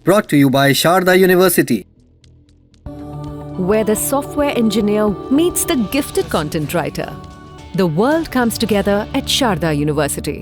Brought to you by Sharda University. Where the software engineer meets the gifted content writer. The world comes together at Sharda University.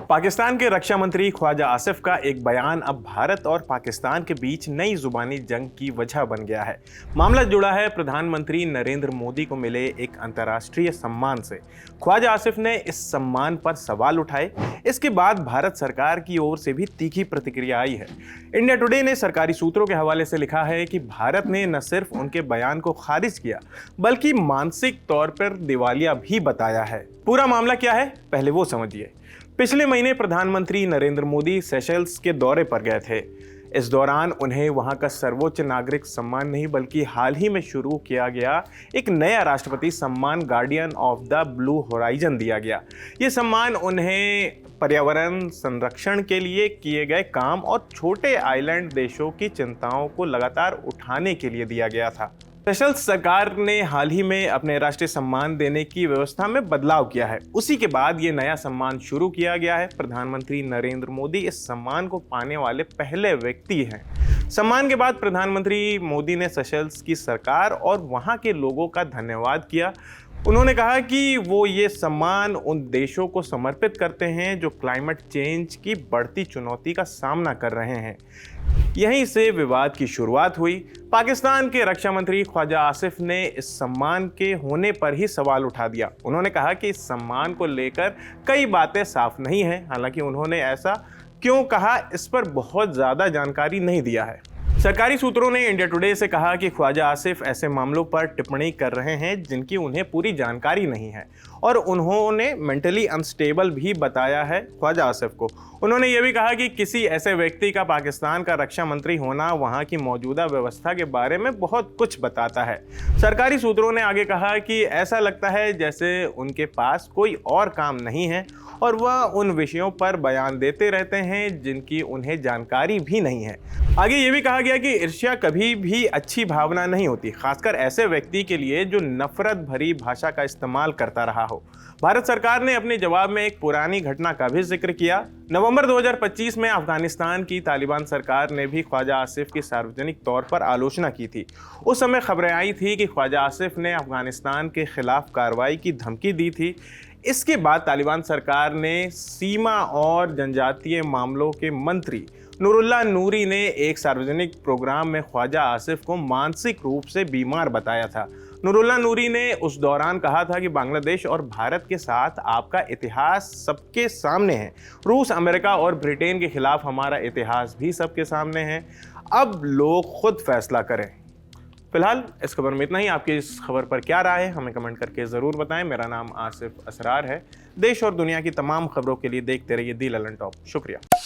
Pakistan के रक्षा मंत्री ख्वाजा आसिफ का एक बयान अब भारत और पाकिस्तान के बीच नई जुबानी जंग की वजह बन गया है। मामला जुड़ा है प्रधानमंत्री नरेंद्र मोदी को मिले एक अंतर्राष्ट्रीय सम्मान से। ख्वाजा आसिफ ने इस सम्मान पर सवाल उठाए। इसके बाद भारत सरकार की ओर से भी तीखी प्रतिक्रिया आई है। इंडिया टुडे ने सरकारी सूत्रों के हवाले से लिखा है कि भारत ने न सिर्फ उनके बयान को खारिज किया बल्कि मानसिक तौर पर दिवालिया भी बताया है। पूरा मामला क्या है, पहले वो समझिए। पिछले महीने प्रधानमंत्री नरेंद्र मोदी सेशेल्स के दौरे पर गए थे। इस दौरान उन्हें वहां का सर्वोच्च नागरिक सम्मान नहीं बल्कि हाल ही में शुरू किया गया एक नया राष्ट्रपति सम्मान guardian of the blue horizon दिया गया। ये सम्मान उन्हें पर्यावरण संरक्षण के लिए किए गए काम और छोटे आइलैंड देशों की चिंताओं को लगातार उठाने के लिए दिया गया था। सेशेल्स सरकार ने हाल ही में अपने राष्ट्रीय सम्मान देने की व्यवस्था में बदलाव किया है। उसी के बाद ये नया सम्मान शुरू किया गया है। प्रधानमंत्री नरेंद्र मोदी इस सम्मान को पाने वाले पहले व्यक्ति हैं। सम्मान के बाद प्रधानमंत्री मोदी ने सेशेल्स की सरकार और वहां के लोगों का धन्यवाद किया। उन्होंने कहा कि वो ये सम्मान उन देशों को समर्पित करते हैं जो क्लाइमेट चेंज की बढ़ती चुनौती का सामना कर रहे हैं। यहीं से विवाद की शुरुआत हुई। पाकिस्तान के रक्षा मंत्री ख्वाजा आसिफ ने इस सम्मान के होने पर ही सवाल उठा दिया। उन्होंने कहा कि इस सम्मान को लेकर कई बातें साफ नहीं हैं। हालांकि उन्होंने ऐसा क्यों कहा, इस पर बहुत ज़्यादा जानकारी नहीं दिया है। सरकारी सूत्रों ने इंडिया टुडे से कहा कि ख्वाजा आसिफ ऐसे मामलों पर टिप्पणी कर रहे हैं जिनकी उन्हें पूरी जानकारी नहीं है और उन्होंने मेंटली अनस्टेबल भी बताया है ख्वाजा आसिफ को। उन्होंने ये भी कहा कि किसी ऐसे व्यक्ति का पाकिस्तान का रक्षा मंत्री होना वहाँ की मौजूदा व्यवस्था के बारे में बहुत कुछ बताता है। सरकारी सूत्रों ने आगे कहा कि ऐसा लगता है जैसे उनके पास कोई और काम नहीं है और वह उन विषयों पर बयान देते रहते हैं जिनकी उन्हें जानकारी भी नहीं है। आगे ये भी कहा गया कि ईर्ष्या कभी भी अच्छी भावना नहीं होती, खासकर ऐसे व्यक्ति के लिए जो नफरत भरी भाषा का इस्तेमाल करता रहा हो। भारत सरकार ने अपने जवाब में एक पुरानी घटना का भी जिक्र किया। नवंबर 2025 में अफगानिस्तान की तालिबान सरकार ने भी ख्वाजा आसिफ की सार्वजनिक तौर पर आलोचना की थी। उस समय खबरें आई थी कि ख्वाजा आसिफ ने अफगानिस्तान के खिलाफ कार्रवाई की धमकी दी थी। इसके बाद तालिबान सरकार ने सीमा और जनजातीय मामलों के मंत्री नूरुल्लाह नूरी ने एक सार्वजनिक प्रोग्राम में ख्वाजा आसिफ को मानसिक रूप से बीमार बताया था। नूरुल्लाह नूरी ने उस दौरान कहा था कि बांग्लादेश और भारत के साथ आपका इतिहास सबके सामने है। रूस, अमेरिका और ब्रिटेन के खिलाफ हमारा इतिहास भी सबके सामने है। अब लोग खुद फैसला करें। फिलहाल इस खबर में इतना ही। आपकी इस खबर पर क्या राय है हमें कमेंट करके ज़रूर बताएं। मेरा नाम आसिफ असरार है। देश और दुनिया की तमाम खबरों के लिए देखते रहिए दी ललन टॉप। शुक्रिया।